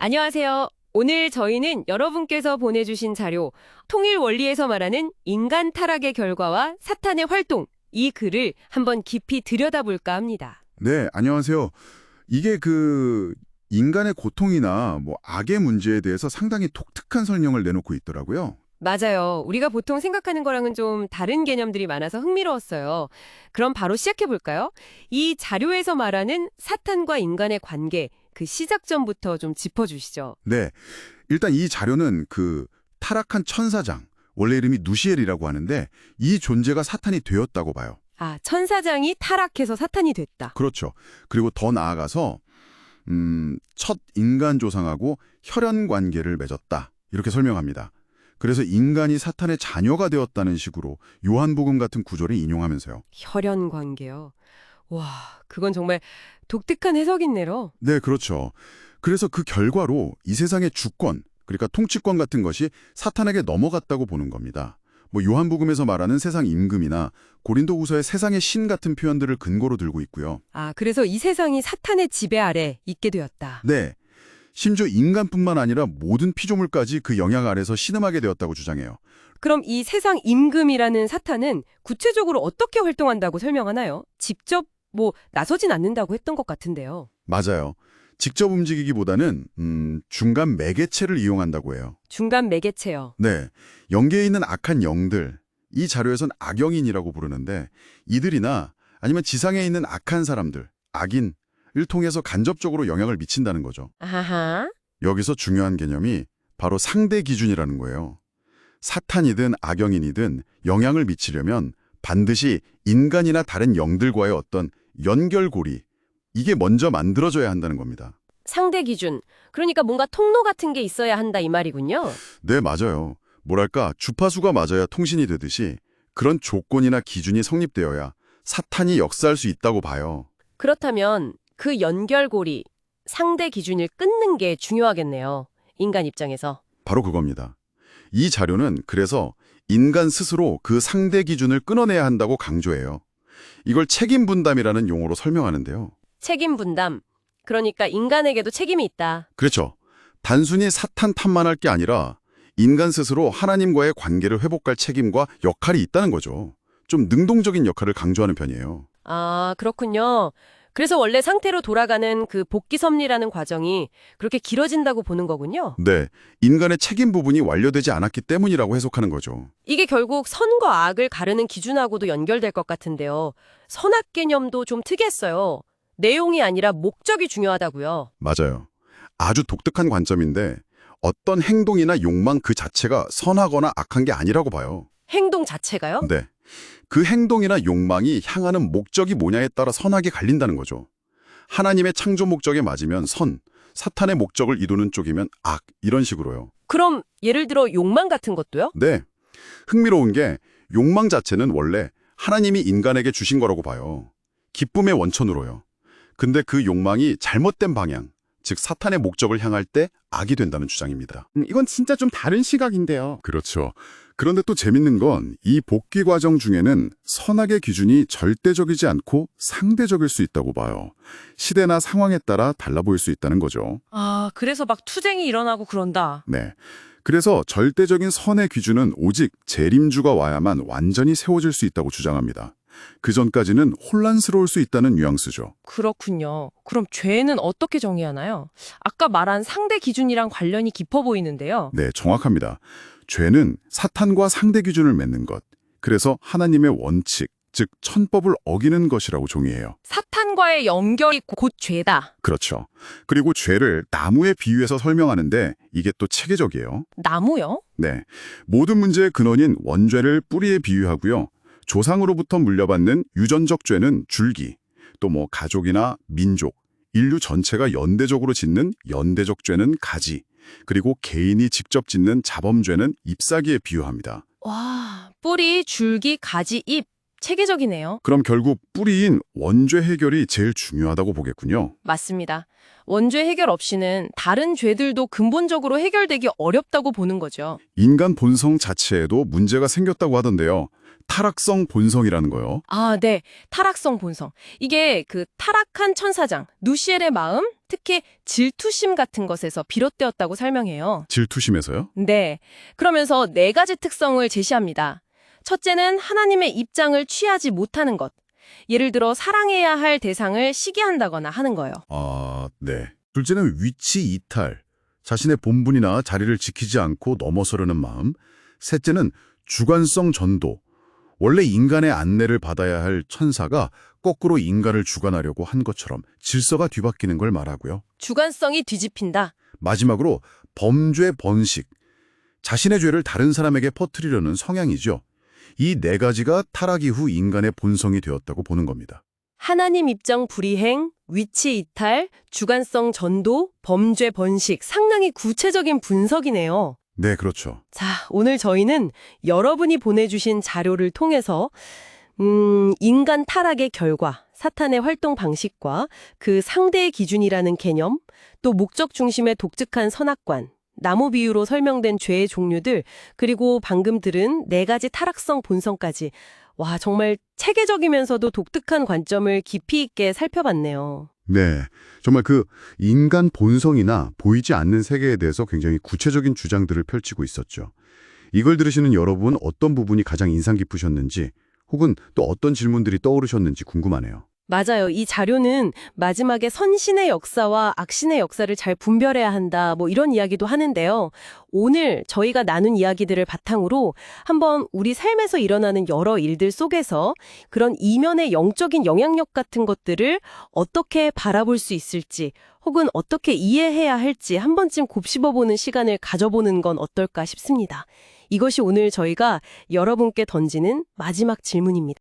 안녕하세요. 오늘 저희는 여러분께서 보내주신 자료, 통일 원리에서 말하는 인간 타락의 결과와 사탄의 활동, 이 글을 한번 깊이 들여다볼까 합니다. 네, 안녕하세요. 이게 인간의 고통이나 악의 문제에 대해서 상당히 독특한 설명을 내놓고 있더라고요. 맞아요. 우리가 보통 생각하는 거랑은 좀 다른 개념들이 많아서 흥미로웠어요. 그럼 바로 시작해볼까요? 이 자료에서 말하는 사탄과 인간의 관계, 그 시작점부터 좀 짚어주시죠. 네, 일단 이 자료는 타락한 천사장, 원래 이름이 누시엘이라고 하는데 이 존재가 사탄이 되었다고 봐요. 아, 천사장이 타락해서 사탄이 됐다. 그렇죠. 그리고 더 나아가서 첫 인간 조상하고 혈연 관계를 맺었다. 이렇게 설명합니다. 그래서 인간이 사탄의 자녀가 되었다는 식으로 요한복음 같은 구절을 인용하면서요. 혈연 관계요. 와, 그건 정말 독특한 해석이네요. 네, 그렇죠. 그래서 그 결과로 이 세상의 주권, 그러니까 통치권 같은 것이 사탄에게 넘어갔다고 보는 겁니다. 요한복음에서 말하는 세상 임금이나 고린도후서의 세상의 신 같은 표현들을 근거로 들고 있고요. 아, 그래서 이 세상이 사탄의 지배 아래 있게 되었다. 네, 심지어 인간뿐만 아니라 모든 피조물까지 그 영향 아래서 신음하게 되었다고 주장해요. 그럼 이 세상 임금이라는 사탄은 구체적으로 어떻게 활동한다고 설명하나요? 직접 나서진 않는다고 했던 것 같은데요. 맞아요. 직접 움직이기보다는 중간 매개체를 이용한다고 해요. 중간 매개체요. 네, 영계에 있는 악한 영들, 이 자료에선 악영인이라고 부르는데 이들이나 아니면 지상에 있는 악한 사람들, 악인을 통해서 간접적으로 영향을 미친다는 거죠. 아하. 여기서 중요한 개념이 바로 상대 기준이라는 거예요. 사탄이든 악영인이든 영향을 미치려면 반드시 인간이나 다른 영들과의 어떤 연결고리, 이게 먼저 만들어져야 한다는 겁니다. 상대 기준. 그러니까 뭔가 통로 같은 게 있어야 한다 이 말이군요. 네, 맞아요. 뭐랄까, 주파수가 맞아야 통신이 되듯이 그런 조건이나 기준이 성립되어야 사탄이 역사할 수 있다고 봐요. 그렇다면 그 연결고리, 상대 기준을 끊는 게 중요하겠네요. 인간 입장에서. 바로 그겁니다. 이 자료는 그래서 인간 스스로 그 상대 기준을 끊어내야 한다고 강조해요. 이걸 책임 분담이라는 용어로 설명하는데요. 책임 분담. 그러니까 인간에게도 책임이 있다. 그렇죠. 단순히 사탄 탓만 할 게 아니라 인간 스스로 하나님과의 관계를 회복할 책임과 역할이 있다는 거죠. 좀 능동적인 역할을 강조하는 편이에요. 아, 그렇군요. 그래서 원래 상태로 돌아가는 그 복귀 섭리라는 과정이 그렇게 길어진다고 보는 거군요. 네, 인간의 책임 부분이 완료되지 않았기 때문이라고 해석하는 거죠. 이게 결국 선과 악을 가르는 기준하고도 연결될 것 같은데요. 선악 개념도 좀 특이했어요. 내용이 아니라 목적이 중요하다고요. 맞아요. 아주 독특한 관점인데 어떤 행동이나 욕망 그 자체가 선하거나 악한 게 아니라고 봐요. 행동 자체가요? 네. 그 행동이나 욕망이 향하는 목적이 뭐냐에 따라 선악이 갈린다는 거죠. 하나님의 창조 목적에 맞으면 선, 사탄의 목적을 이루는 쪽이면 악, 이런 식으로요. 그럼 예를 들어 욕망 같은 것도요? 네. 흥미로운 게 욕망 자체는 원래 하나님이 인간에게 주신 거라고 봐요. 기쁨의 원천으로요. 근데 그 욕망이 잘못된 방향, 즉 사탄의 목적을 향할 때 악이 된다는 주장입니다. 이건 진짜 좀 다른 시각인데요. 그렇죠. 그런데 또 재밌는 건 이 복귀 과정 중에는 선악의 기준이 절대적이지 않고 상대적일 수 있다고 봐요. 시대나 상황에 따라 달라 보일 수 있다는 거죠. 아, 그래서 막 투쟁이 일어나고 그런다. 네. 그래서 절대적인 선의 기준은 오직 재림주가 와야만 완전히 세워질 수 있다고 주장합니다. 그 전까지는 혼란스러울 수 있다는 뉘앙스죠. 그렇군요. 그럼 죄는 어떻게 정의하나요? 아까 말한 상대 기준이랑 관련이 깊어 보이는데요. 네, 정확합니다. 죄는 사탄과 상대 기준을 맺는 것, 그래서 하나님의 원칙, 즉 천법을 어기는 것이라고 정의해요. 사탄과의 연결이 곧 죄다. 그렇죠. 그리고 죄를 나무에 비유해서 설명하는데 이게 또 체계적이에요. 나무요? 네, 모든 문제의 근원인 원죄를 뿌리에 비유하고요. 조상으로부터 물려받는 유전적 죄는 줄기, 또 가족이나 민족, 인류 전체가 연대적으로 짓는 연대적 죄는 가지, 그리고 개인이 직접 짓는 자범죄는 잎사귀에 비유합니다. 와, 뿌리, 줄기, 가지, 잎. 체계적이네요. 그럼 결국 뿌리인 원죄 해결이 제일 중요하다고 보겠군요. 맞습니다. 원죄 해결 없이는 다른 죄들도 근본적으로 해결되기 어렵다고 보는 거죠. 인간 본성 자체에도 문제가 생겼다고 하던데요. 타락성 본성이라는 거요. 아, 네. 타락성 본성. 이게 그 타락한 천사장, 누시엘의 마음, 특히 질투심 같은 것에서 비롯되었다고 설명해요. 질투심에서요? 네. 그러면서 네 가지 특성을 제시합니다. 첫째는 하나님의 입장을 취하지 못하는 것. 예를 들어 사랑해야 할 대상을 시기한다거나 하는 거예요. 아, 네. 둘째는 위치 이탈. 자신의 본분이나 자리를 지키지 않고 넘어서려는 마음. 셋째는 주관성 전도. 원래 인간의 안내를 받아야 할 천사가 거꾸로 인간을 주관하려고 한 것처럼 질서가 뒤바뀌는 걸 말하고요. 주관성이 뒤집힌다. 마지막으로 범죄 번식. 자신의 죄를 다른 사람에게 퍼뜨리려는 성향이죠. 이 네 가지가 타락 이후 인간의 본성이 되었다고 보는 겁니다. 하나님 입장 불이행, 위치 이탈, 주관성 전도, 범죄 번식. 상당히 구체적인 분석이네요. 네, 그렇죠. 자, 오늘 저희는 여러분이 보내주신 자료를 통해서 인간 타락의 결과, 사탄의 활동 방식과 그 상대의 기준이라는 개념, 또 목적 중심의 독특한 선악관, 나무 비유로 설명된 죄의 종류들, 그리고 방금 들은 네 가지 타락성 본성까지 와, 정말 체계적이면서도 독특한 관점을 깊이 있게 살펴봤네요. 네, 정말 그 인간 본성이나 보이지 않는 세계에 대해서 굉장히 구체적인 주장들을 펼치고 있었죠. 이걸 들으시는 여러분 어떤 부분이 가장 인상 깊으셨는지 혹은 또 어떤 질문들이 떠오르셨는지 궁금하네요. 맞아요. 이 자료는 마지막에 선신의 역사와 악신의 역사를 잘 분별해야 한다, 뭐 이런 이야기도 하는데요. 오늘 저희가 나눈 이야기들을 바탕으로 한번 우리 삶에서 일어나는 여러 일들 속에서 그런 이면의 영적인 영향력 같은 것들을 어떻게 바라볼 수 있을지 혹은 어떻게 이해해야 할지 한 번쯤 곱씹어보는 시간을 가져보는 건 어떨까 싶습니다. 이것이 오늘 저희가 여러분께 던지는 마지막 질문입니다.